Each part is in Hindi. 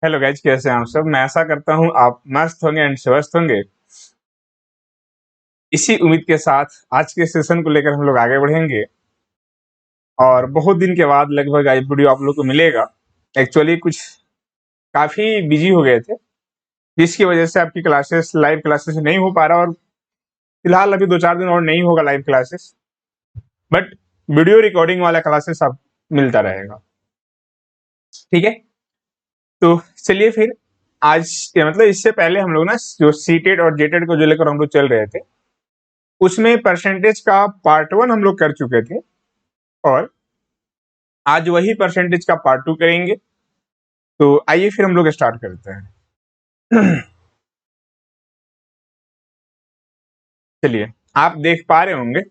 हेलो गाइज, कैसे हैं आप सब। मैं आशा करता हूँ आप मस्त होंगे एंड स्वस्थ होंगे। इसी उम्मीद के साथ आज के सेशन को लेकर हम लोग आगे बढ़ेंगे और बहुत दिन के बाद लगभग आज वीडियो आप लोग को मिलेगा। एक्चुअली कुछ काफ़ी बिजी हो गए थे, जिसकी वजह से आपकी क्लासेस लाइव क्लासेस नहीं हो पा रहा और फिलहाल अभी 2-4 दिन और नहीं होगा live classes, but video recording वाला क्लासेस आप मिलता रहेगा। ठीक है, तो चलिए फिर आज मतलब इससे पहले हम लोग ना जो सीटेड और जेटेड को जो लेकर हम लोग चल रहे थे उसमें परसेंटेज का पार्ट 1 हम लोग कर चुके थे और आज वही परसेंटेज का पार्ट 2 करेंगे। तो आइए फिर हम लोग स्टार्ट करते हैं। चलिए, आप देख पा रहे होंगे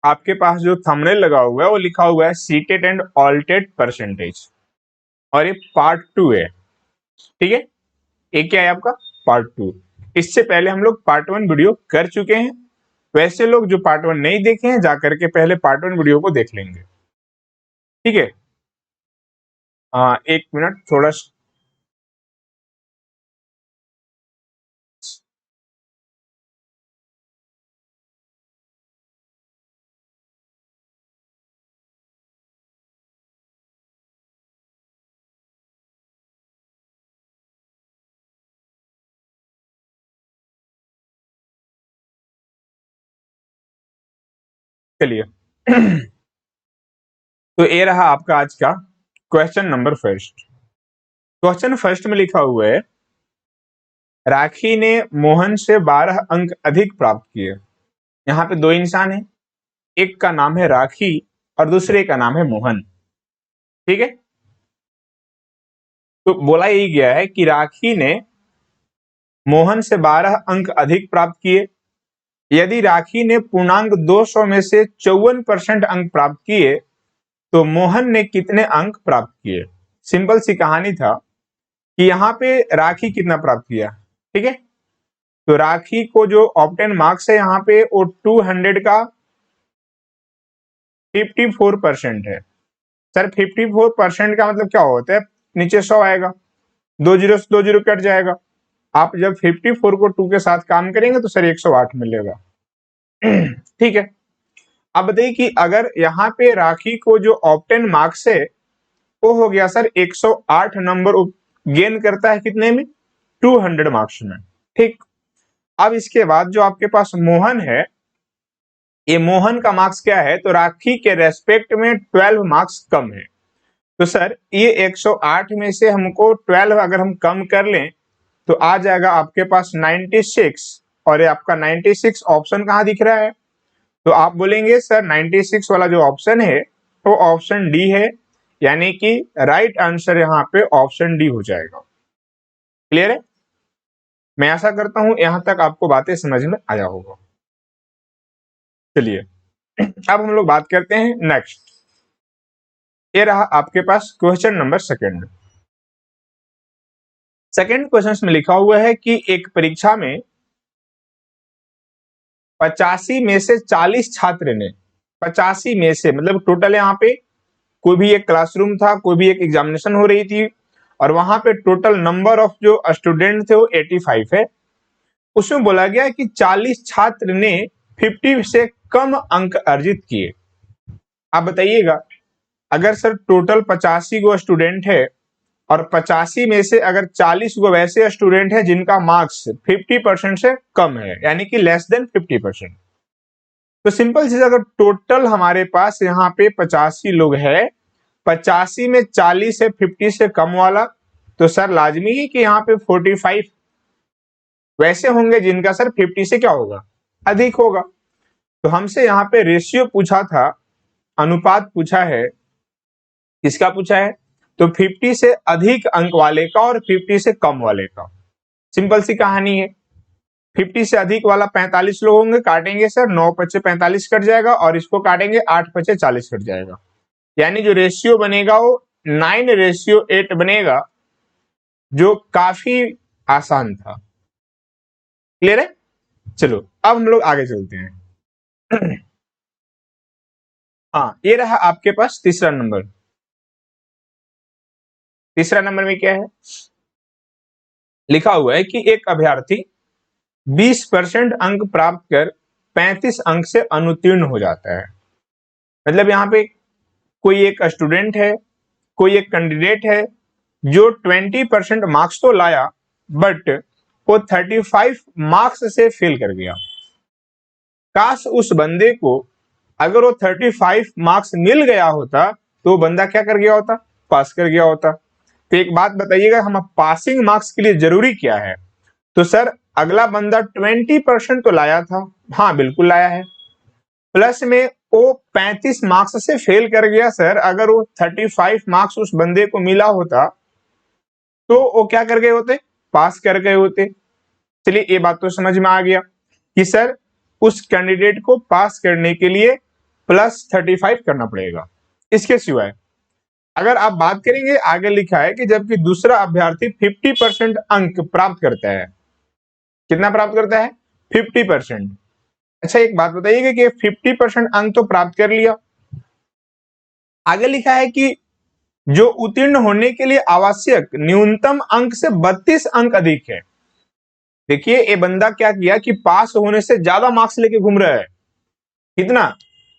आपके पास जो थंबनेल लगा हुआ है वो लिखा हुआ है सीटेड एंड ऑल्टेड परसेंटेज और ये पार्ट 2 है। ठीक है, ये क्या है आपका पार्ट 2। इससे पहले हम लोग पार्ट 1 वीडियो कर चुके हैं। वैसे लोग जो पार्ट 1 नहीं देखे हैं जाकर के पहले पार्ट 1 वीडियो को देख लेंगे। ठीक है, एक मिनट थोड़ा चलिए। तो ये रहा आपका आज का question number first. Question first में लिखा हुआ है राखी ने मोहन से 12 अंक अधिक प्राप्त किए। यहाँ पे दो इंसान हैं, एक का नाम है राखी और दूसरे का नाम है मोहन। ठीक है, तो बोला यही गया है कि राखी ने मोहन से 12 अंक अधिक प्राप्त किए। यदि राखी ने पूर्णांक 200 में से 54% अंक प्राप्त किए तो मोहन ने कितने अंक प्राप्त किए। सिंपल सी कहानी था कि यहाँ पे राखी कितना प्राप्त किया। ठीक है, तो राखी को जो ऑब्टेन मार्क्स है यहाँ पे वो 200 का 54% है। सर 54% का मतलब क्या होता है, नीचे 100 आएगा, 2 जीरो से 2 जीरो कट जाएगा। आप जब 54 को 2 के साथ काम करेंगे तो सर 108 मिलेगा। ठीक है, अब बताइए कि अगर यहाँ पे राखी को जो ऑब्टेन मार्क्स है वो हो गया सर 108 नंबर, गेन करता है कितने में, 200 मार्क्स में। ठीक, अब इसके बाद जो आपके पास मोहन है, ये मोहन का मार्क्स क्या है, तो राखी के रेस्पेक्ट में 12 मार्क्स कम है। तो सर ये 108 में से हमको 12 अगर हम कम कर लें तो आ जाएगा आपके पास 96, और ये आपका 96 ऑप्शन कहाँ दिख रहा है, तो आप बोलेंगे सर 96 वाला जो ऑप्शन है वो ऑप्शन डी है, यानी कि राइट आंसर यहाँ पे ऑप्शन डी हो जाएगा। क्लियर है, मैं आशा करता हूं यहां तक आपको बातें समझ में आया होगा। चलिए, अब हम लोग बात करते हैं नेक्स्ट। ये रहा आपके पास question number second. Second question में लिखा हुआ है कि एक परीक्षा में 85 में से 40 छात्र ने, 85 में से मतलब टोटल यहाँ पे कोई भी एक क्लासरूम था, कोई भी एक एग्जामिनेशन हो रही थी और वहां पे टोटल नंबर ऑफ जो स्टूडेंट थे वो 85 है। उसमें बोला गया कि 40 छात्र ने 50 से कम अंक अर्जित किए। आप बताइएगा, अगर सर टोटल 85 गो स्टूडेंट है और 85 में से अगर 40 गो वैसे स्टूडेंट है जिनका मार्क्स 50% से कम है, यानी कि लेस देन 50%, तो सिंपल चीज, अगर टोटल हमारे पास यहाँ पे 85 लोग है, 85 में 40 है 50 से कम वाला, तो सर लाजमी है कि यहाँ पे 45 वैसे होंगे जिनका सर 50 से क्या होगा, अधिक होगा। तो हमसे यहाँ पे रेशियो पूछा था, अनुपात पूछा है, किसका पूछा है, तो 50 से अधिक अंक वाले का और 50 से कम वाले का। सिंपल सी कहानी है, 50 से अधिक वाला 45 लोग होंगे, काटेंगे सर 9 पचे 45 कट जाएगा और इसको काटेंगे 8 पचे 40 कट जाएगा, यानी जो रेशियो बनेगा वो 9:8 बनेगा, जो काफी आसान था। क्लियर है, चलो अब हम लोग आगे चलते हैं। हाँ, ये रहा आपके पास तीसरा नंबर। तीसरा नंबर में क्या है, लिखा हुआ है कि एक अभ्यर्थी 20% अंक प्राप्त कर 35 अंक से अनुत्तीर्ण हो जाता है। मतलब यहाँ पे कोई एक स्टूडेंट है, कोई एक कैंडिडेट है जो 20% मार्क्स तो लाया बट वो 35 मार्क्स से फेल कर गया। काश उस बंदे को अगर वो 35 मार्क्स मिल गया होता तो वो बंदा क्या कर गया होता, पास कर गया होता। तो एक बात बताइएगा, हम पासिंग मार्क्स के लिए जरूरी क्या है? तो सर अगला बंदा 20% तो लाया था, हाँ बिल्कुल लाया है, प्लस में वो 35 मार्क्स से फेल कर गया। सर अगर वो 35 मार्क्स उस बंदे को मिला होता तो वो क्या कर गए होते, पास कर गए होते। चलिए ये बात तो समझ में आ गया कि सर उस कैंडिडेट को पास करने के लिए +35 करना पड़ेगा। इसके सिवाय अगर आप बात करेंगे, आगे लिखा है कि जबकि दूसरा अभ्यर्थी 50% अंक प्राप्त करता है। कितना प्राप्त करता है? 50%। अच्छा एक बात बताइएगा कि 50% अंक तो प्राप्त कर लिया, आगे लिखा है कि जो उत्तीर्ण होने के लिए आवश्यक न्यूनतम अंक से 32 अंक अधिक है। देखिए ये बंदा क्या किया कि पास होने से ज्यादा मार्क्स लेके घूम रहा है। कितना?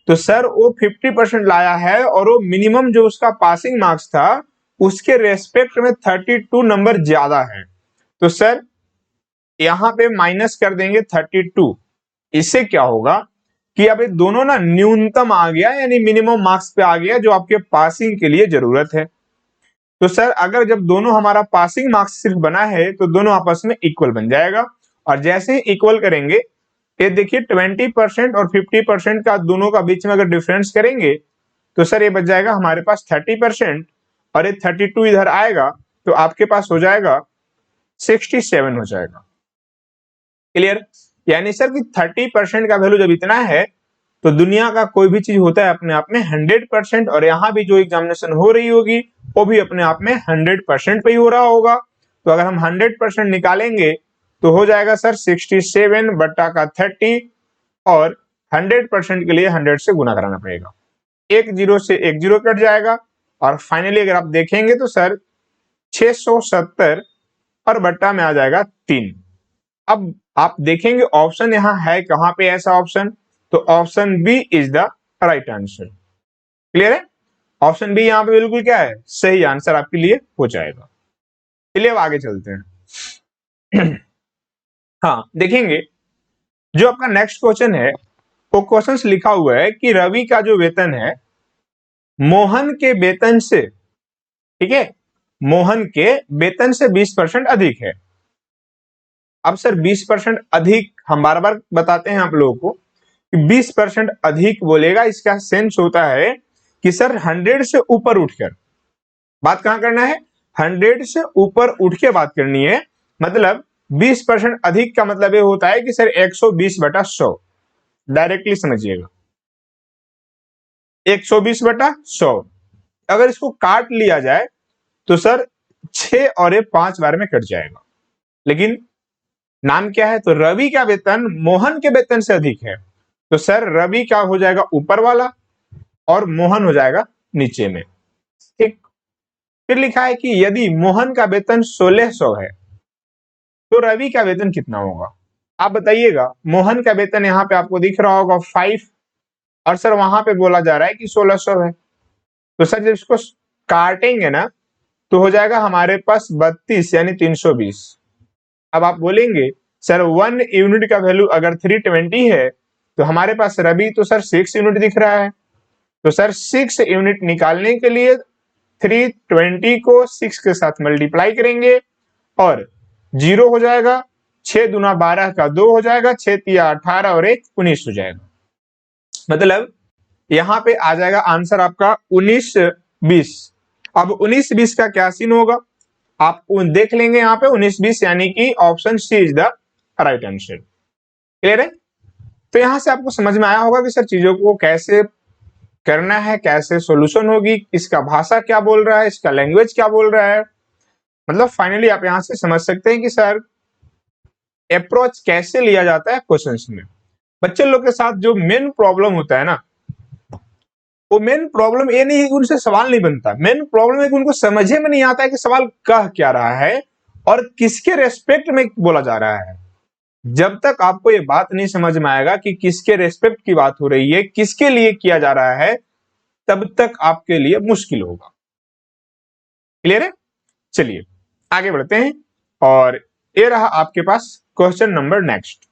तो सर वो 50% लाया है और वो मिनिमम जो उसका पासिंग मार्क्स था उसके रेस्पेक्ट में 32 नंबर ज्यादा है। तो सर यहां पे माइनस कर देंगे 32। इससे क्या होगा कि अब ये दोनों ना न्यूनतम आ गया, यानी मिनिमम मार्क्स पे आ गया जो आपके पासिंग के लिए जरूरत है। तो सर अगर जब दोनों हमारा पासिंग मार्क्स सिर्फ बना है तो दोनों आपस में इक्वल बन जाएगा, और जैसे ही इक्वल करेंगे ये देखिए 20% और 50% का दोनों का बीच में अगर डिफरेंस करेंगे तो सर ये बच जाएगा हमारे पास 30%, और ये 32 इधर आएगा तो आपके पास हो जाएगा 67 हो जाएगा। क्लियर? यानी सर कि 30% का वैल्यू जब इतना है तो दुनिया का कोई भी चीज होता है अपने आप में 100%, और यहाँ भी जो एग्जामिनेशन हो रही होगी वो भी अपने आप में 100% पे ही हो रहा होगा। तो अगर हम 100% निकालेंगे तो हो जाएगा सर 67 बट्टा का 30, और 100% के लिए 100 से गुना कराना पड़ेगा। एक जीरो से एक जीरो कट जाएगा, और फाइनली अगर आप देखेंगे तो सर 670 और बट्टा में आ जाएगा 3। अब आप देखेंगे ऑप्शन यहाँ है कहां पे ऐसा ऑप्शन, तो option B is the right answer. Clear है? ऑप्शन बी यहाँ पे बिल्कुल क्या है, सही आंसर आपके लिए हो जाएगा। चलिए अब आगे चलते हैं। हाँ देखेंगे जो आपका नेक्स्ट क्वेश्चन है वो क्वेश्चन लिखा हुआ है कि रवि का जो वेतन है मोहन के वेतन से, ठीक है, मोहन के वेतन से 20% अधिक है। अब सर 20% अधिक हम बार बार बताते हैं आप लोगों को कि 20% अधिक बोलेगा, इसका सेंस होता है कि सर 100 से ऊपर उठकर बात कहां करना है, 100 से ऊपर उठ के बात करनी है। मतलब 20% अधिक का मतलब ये होता है कि सर 120/100, डायरेक्टली समझिएगा 120/100। अगर इसको काट लिया जाए तो सर 6 और 5 बार में कट जाएगा। लेकिन नाम क्या है, तो रवि का वेतन मोहन के वेतन से अधिक है, तो सर रवि क्या हो जाएगा, ऊपर वाला, और मोहन हो जाएगा नीचे में। ठीक, फिर लिखा है कि यदि मोहन का वेतन 1600 है तो रवि का वेतन कितना होगा। आप बताइएगा, मोहन का वेतन यहाँ पे आपको दिख रहा होगा 5, और सर वहां पे बोला जा रहा है कि 1600 है। तो सर जब इसको काटेंगे ना तो हो जाएगा हमारे पास 32 यानी 320। अब आप बोलेंगे सर 1 यूनिट का वैल्यू अगर 320 है तो हमारे पास रवि तो सर 6 यूनिट दिख रहा है, तो सर 6 यूनिट निकालने के लिए 320 को 6 के साथ मल्टीप्लाई करेंगे और 0 हो जाएगा, 6 दूना 12 का 2 हो जाएगा, 6 तिया 18 और 1 19 हो जाएगा। मतलब यहां पे आ जाएगा आंसर आपका 19-20। अब 19-20 का क्या सीन होगा आप देख लेंगे यहाँ पे 19-20, यानी कि option C is the right answer. Clear है? तो यहां से आपको समझ में आया होगा कि सर चीजों को कैसे करना है, कैसे सॉल्यूशन होगी, इसका भाषा क्या बोल रहा है, इसका लैंग्वेज क्या बोल रहा है। मतलब फाइनली आप यहां से समझ सकते हैं कि सर अप्रोच कैसे लिया जाता है क्वेश्चंस में। बच्चे लोग के साथ जो मेन प्रॉब्लम होता है ना, वो मेन प्रॉब्लम ये नहीं है कि उनसे सवाल नहीं बनता, मेन प्रॉब्लम है कि उनको समझे में नहीं आता है कि सवाल कह क्या रहा है, और किसके रेस्पेक्ट में बोला जा रहा है। जब तक आपको ये बात नहीं समझ में आएगा कि किसके रेस्पेक्ट की बात हो रही है, किसके लिए किया जा रहा है, तब तक आपके लिए मुश्किल होगा। क्लियर है? चलिए आगे बढ़ते हैं और ये रहा आपके पास क्वेश्चन नंबर नेक्स्ट।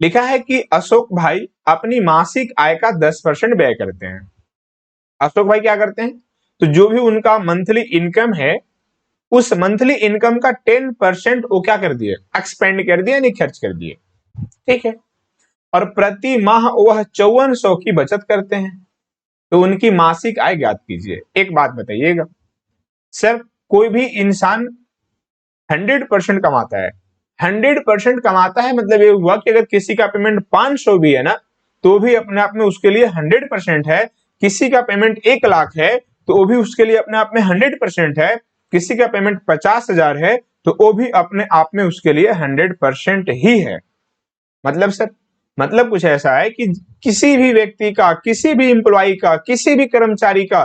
लिखा है कि अशोक भाई अपनी मासिक आय का 10% व्यय करते हैं। अशोक भाई क्या करते हैं, तो जो भी उनका मंथली इनकम है उस मंथली इनकम का 10% वो क्या कर दिए, एक्सपेंड कर दिए, यानी खर्च कर दिए। ठीक है, और प्रति माह वह 5400 की बचत करते हैं। तो उनकी मासिक आय ज्ञात कीजिए। एक बात बताइएगा सर, कोई भी इंसान 100% कमाता है, 100% कमाता है मतलब ये हुआ कि अगर किसी का पेमेंट 500 भी है ना, तो भी अपने आप में उसके लिए 100% है। किसी का पेमेंट 1 लाख है तो वो भी उसके लिए अपने आप में 100% है। किसी का पेमेंट 50,000 है तो वो भी अपने आप में उसके लिए 100% ही है। मतलब सर, मतलब कुछ ऐसा है कि किसी भी व्यक्ति का, किसी भी एम्प्लॉय का, किसी भी कर्मचारी का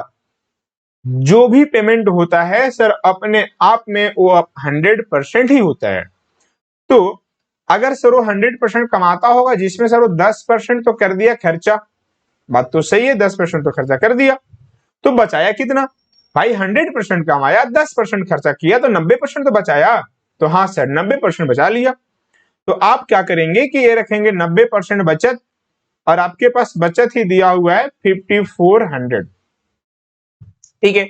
जो भी पेमेंट होता है सर, अपने आप में वो 100% ही होता है। तो अगर सर वो 100% कमाता होगा, जिसमें सर वो 10% तो कर दिया खर्चा, बात तो सही है, 10% तो खर्चा कर दिया, तो बचाया कितना भाई? 100% कमाया, 10% खर्चा किया, तो 90% तो बचाया। तो हाँ सर, 90% बचा लिया। तो आप क्या करेंगे कि ये रखेंगे 90% बचत, और आपके पास बचत ही दिया हुआ है 5400। ठीक है,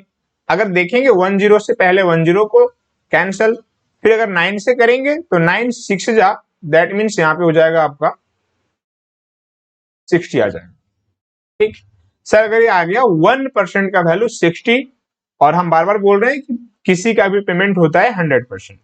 अगर देखेंगे 10 से पहले 10 को कैंसल, फिर अगर 9 से करेंगे तो 9 6 जा, दैट मीन्स यहाँ पे हो जाएगा आपका 60 आ जाएगा। ठीक सर, अगर ये आ गया 1% का वैल्यू 60, और हम बार बार बोल रहे हैं कि किसी का भी पेमेंट होता है 100%,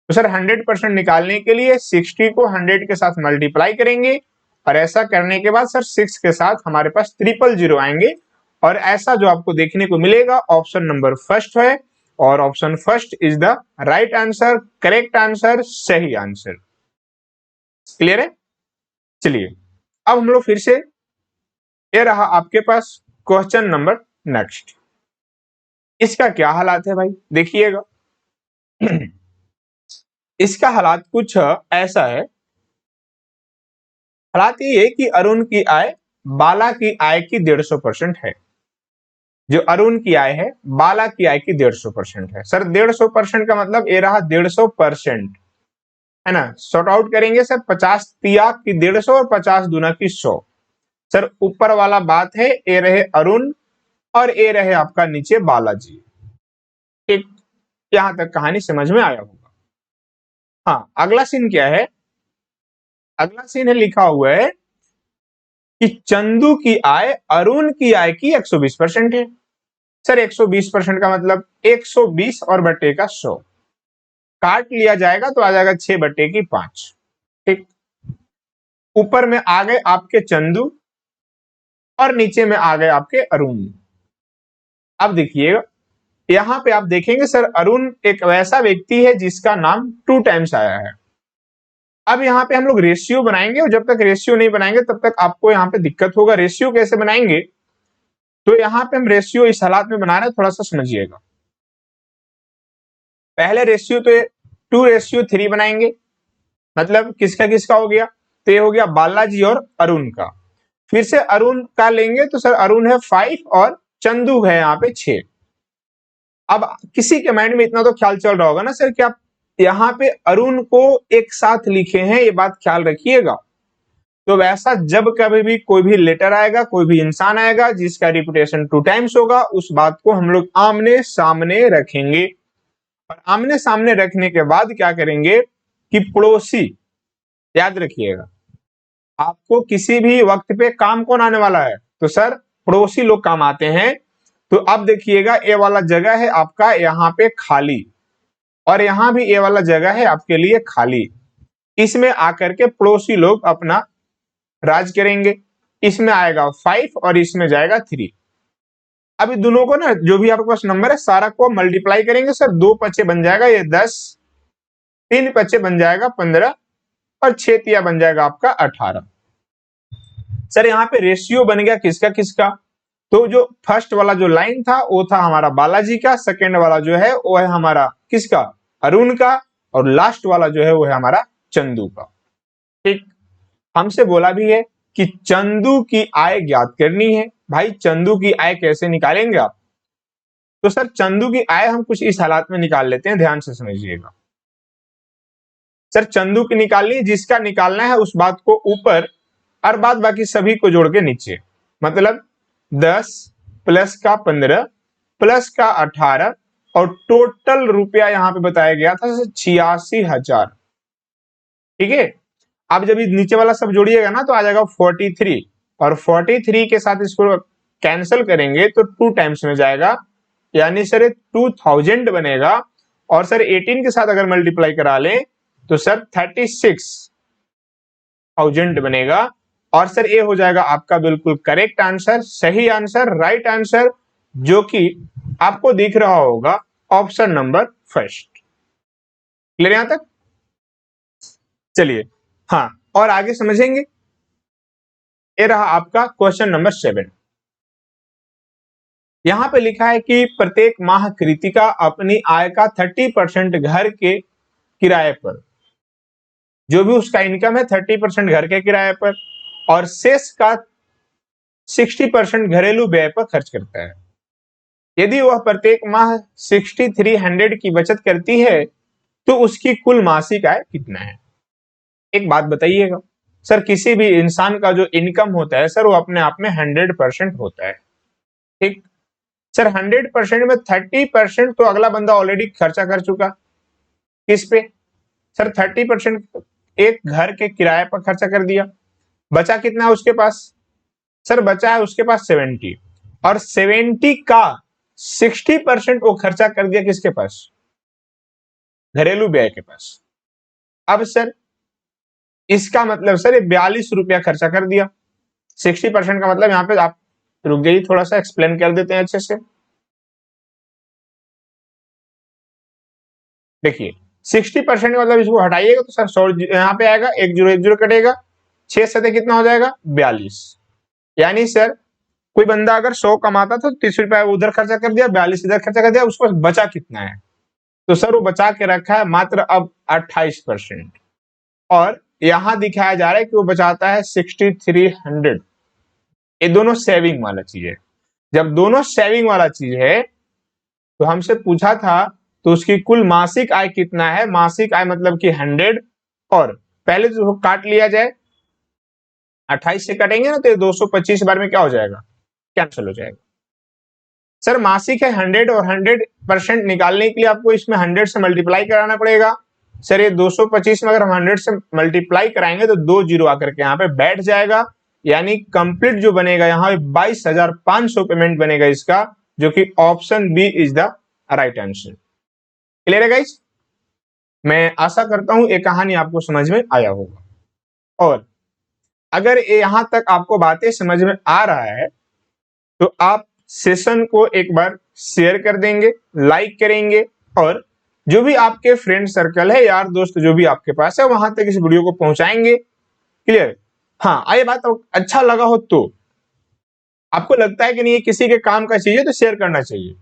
तो सर 100% निकालने के लिए 60 को 100 के साथ मल्टीप्लाई करेंगे, और ऐसा करने के बाद सर 6 के साथ हमारे पास 000 आएंगे, और ऐसा जो आपको देखने को मिलेगा ऑप्शन नंबर फर्स्ट है, और option first is the right answer, correct answer, सही आंसर। क्लियर है? चलिए अब हम लोग फिर से, ये रहा आपके पास क्वेश्चन नंबर नेक्स्ट। इसका क्या हालात है भाई, देखिएगा। इसका हालात कुछ ऐसा है। हालात ये है कि अरुण की आय बाला की आय की 150% है। जो अरुण की आय है बाला की आय की 150% है। सर 150% का मतलब ये रहा 150%, है ना। सॉर्ट आउट करेंगे सर, 50 तिया की 150 और 50 दूना की 100। सर ऊपर वाला बात है, ये रहे अरुण और ये रहे आपका नीचे बालाजी। ठीक, यहां तक कहानी समझ में आया होगा। हाँ, अगला सीन क्या है, अगला सीन है, लिखा हुआ है कि चंदू की आय अरुण की आय की 120% है। सर 120% का मतलब 120 और बट्टे का 100 काट लिया जाएगा तो आ जाएगा 6 बट्टे की 5। ठीक, ऊपर में आ गए आपके चंदू और नीचे में आ गए आपके अरुण। अब देखिएगा, यहां पे आप देखेंगे सर, अरुण एक वैसा व्यक्ति है जिसका नाम 2 टाइम्स आया है। अब यहाँ पे हम लोग रेशियो बनाएंगे, और जब तक रेशियो नहीं बनाएंगे तब तक आपको यहाँ पे दिक्कत होगा। रेशियो कैसे बनाएंगे, तो यहाँ पे हम रेशियो इस हालात में बना रहे हैं, थोड़ा सा समझिएगा। पहले रेशियो तो 2:3 बनाएंगे, मतलब किसका किसका हो गया, तो ये हो गया बालाजी और अरुण का। फिर से अरुण का लेंगे तो सर अरुण है 5 और चंदू है यहाँ पे 6। अब किसी के माइंड में इतना तो ख्याल चल रहा होगा ना सर कि आप यहाँ पे अरुण को एक साथ लिखे हैं, ये बात ख्याल रखिएगा। तो वैसा जब कभी भी कोई भी लेटर आएगा, कोई भी इंसान आएगा जिसका रिपीटेशन 2 टाइम्स होगा, उस बात को हम लोग आमने सामने रखेंगे। और आमने सामने रखने के बाद क्या करेंगे कि पड़ोसी, याद रखिएगा, आपको किसी भी वक्त पे काम कौन आने वाला है, तो सर पड़ोसी लोग काम आते हैं। तो अब देखिएगा, ये वाला जगह है आपका यहाँ पे खाली, और यहाँ भी ये वाला जगह है आपके लिए खाली। इसमें आकर के पड़ोसी लोग अपना राज करेंगे। इसमें आएगा 5 और इसमें जाएगा 3। अभी दोनों को ना, जो भी आपके पास नंबर है सारा को मल्टीप्लाई करेंगे सर, 2 पचे बन जाएगा ये 10, 3 पचे बन जाएगा 15, और 6 तिया बन जाएगा आपका 18। सर यहाँ पे रेशियो बन गया किसका किसका, तो जो फर्स्ट वाला जो लाइन था वो था हमारा बालाजी का, सेकेंड वाला जो है वो है हमारा किसका, अरुण का, और लास्ट वाला जो है वो है हमारा चंदू का। ठीक, हमसे बोला भी है कि चंदू की आय ज्ञात करनी है। भाई चंदू की आय कैसे निकालेंगे आप? तो सर चंदू की आय हम कुछ इस हालात में निकाल लेते हैं, ध्यान से समझिएगा। सर चंदू की निकालनी, जिसका निकालना है उस बात को ऊपर और बाद बाकी सभी को जोड़ के नीचे, मतलब 10 प्लस का 15 प्लस का 18 और टोटल रुपया यहाँ पे बताया गया था 86,000। ठीक है, अब जब नीचे वाला सब जोड़िएगा ना तो आ जाएगा 43, और 43 के साथ इसको कैंसिल करेंगे तो 2 टाइम्स में जाएगा, यानी सर 2000 बनेगा। और सर 18 के साथ अगर मल्टीप्लाई करा लें तो सर 36,000 बनेगा। और सर ये हो जाएगा आपका बिल्कुल करेक्ट आंसर, सही आंसर, राइट आंसर, जो कि आपको दिख रहा होगा ऑप्शन नंबर फर्स्ट। क्लियर यहां तक? चलिए हाँ, और आगे समझेंगे। ये रहा आपका क्वेश्चन नंबर 7। यहां पे लिखा है कि प्रत्येक माह कृतिका अपनी आय का 30% घर के किराए पर, जो भी उसका इनकम है 30% घर के किराए पर और शेष का 60% घरेलू व्यय पर खर्च करता है। यदि वह प्रत्येक माह 6300 की बचत करती है तो उसकी कुल मासिक आय कितना है? एक बात बताइएगा सर, किसी भी इंसान का जो इनकम होता है सर वो अपने आप में 100% होता है। ठीक सर, 100% में 30% तो अगला बंदा ऑलरेडी खर्चा कर चुका। किस पे? सर 30% एक घर के किराए पर खर्चा कर दिया। बचा कितना है उसके पास? सर बचा है उसके पास 70, और 70 का 60% वो खर्चा कर दिया किसके पास? घरेलू व्यय के पास। अब सर इसका मतलब सर 42 रुपया खर्चा कर दिया। 60% का मतलब यहाँ पे आप रुक जाइए, थोड़ा सा एक्सप्लेन कर देते हैं अच्छे से। देखिए 60% का मतलब इसको हटाइएगा तो सर 100 यहाँ पे आएगा, 1 0 कटेगा, 6 सतह कितना हो जाएगा? 42। यानी सर कोई बंदा अगर 100 कमाता था तो 30 रुपया उधर खर्चा कर दिया, 42 इधर खर्चा कर दिया, उसको बचा कितना है? तो सर वो बचा के रखा है मात्र अब 28%, और यहां दिखाया जा रहा है कि वो बचाता है 6300। ये दोनों सेविंग वाला चीज है। जब दोनों सेविंग वाला चीज है तो हमसे पूछा था तो उसकी कुल मासिक आय कितना है? मासिक आय मतलब कि 100, और पहले तो काट लिया जाए, 28 से कटेंगे ना तो 225 बार में क्या हो जाएगा? कैंसिल हो जाएगा। सर मासिक है 100 और 100% निकालने के लिए आपको इसमें 100 से मल्टीप्लाई कराना पड़ेगा। सर ये 225 में अगर हम 100 से मल्टीप्लाई कराएंगे तो 2 0 आकर के यहाँ पे बैठ जाएगा, यानी कंप्लीट जो बनेगा यहाँ 22,500 पेमेंट बनेगा इसका, जो कि option B is the right answer. Clear है गाइस? मैं आशा करता हूं ये कहानी आपको समझ में आया होगा, और अगर यहां तक आपको बातें समझ में आ रहा है तो आप सेशन को एक बार शेयर कर देंगे, लाइक करेंगे, और जो भी आपके फ्रेंड सर्कल है, यार दोस्त जो भी आपके पास है, वहां तक इस वीडियो को पहुंचाएंगे। क्लियर? हाँ, ये बात अच्छा लगा हो तो, आपको लगता है कि नहीं ये किसी के काम का चीज है तो शेयर करना चाहिए।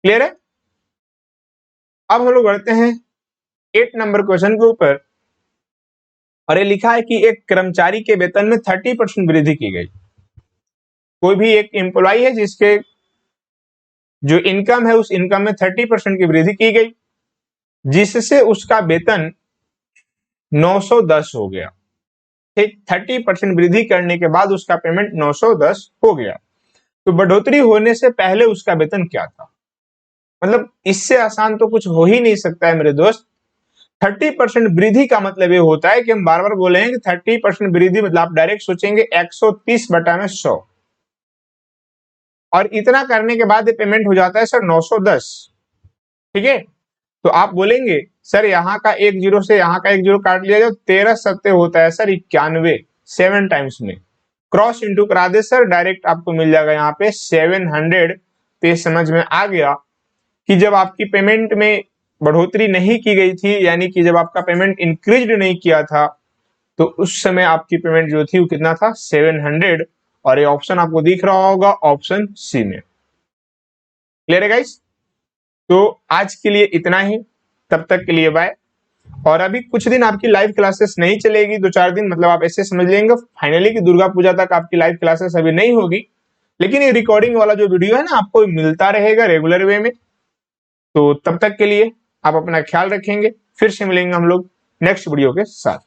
क्लियर है? अब हम लोग बढ़ते हैं 8 नंबर क्वेश्चन के ऊपर, और ये लिखा है कि एक कर्मचारी के वेतन में 30% वृद्धि की गई। कोई भी एक एम्प्लॉय है जिसके जो इनकम है उस इनकम में 30% की वृद्धि की गई, जिससे उसका वेतन 910 हो गया। ठीक, 30% वृद्धि करने के बाद उसका पेमेंट 910 हो गया। तो बढ़ोतरी होने से पहले उसका वेतन क्या था? मतलब इससे आसान तो कुछ हो ही नहीं सकता है मेरे दोस्त। 30% वृद्धि का मतलब ये होता है कि हम बार बार बोले हैं कि 30% वृद्धि मतलब आप डायरेक्ट सोचेंगे 130 बटा में 100, और इतना करने के बाद ये पेमेंट हो जाता है सर 910। ठीक है, तो आप बोलेंगे सर यहाँ का 1 0 से यहाँ का 1 0 काट लिया जाए, 13 सत्ते होता है सर 91, 7 टाइम्स में क्रॉस इंटू करा दे सर, डायरेक्ट आपको मिल जाएगा यहाँ पे 700। तो ये समझ में आ गया कि जब आपकी पेमेंट में बढ़ोतरी नहीं की गई थी, यानी कि जब आपका पेमेंट इंक्रीज नहीं किया था, तो उस समय आपकी पेमेंट जो थी वो कितना था? 700। और ये ऑप्शन आपको दिख रहा होगा ऑप्शन सी में। क्लियर है गाइस? तो आज के लिए इतना ही, तब तक के लिए बाय। और अभी कुछ दिन आपकी लाइव क्लासेस नहीं चलेगी, 2-4 दिन, मतलब आप ऐसे समझ लेंगे फाइनली कि दुर्गा पूजा तक आपकी लाइव क्लासेस अभी नहीं होगी, लेकिन ये रिकॉर्डिंग वाला जो वीडियो है ना आपको मिलता रहेगा रेगुलर वे में। तो तब तक के लिए आप अपना ख्याल रखेंगे, फिर से मिलेंगे हम लोग नेक्स्ट वीडियो के साथ।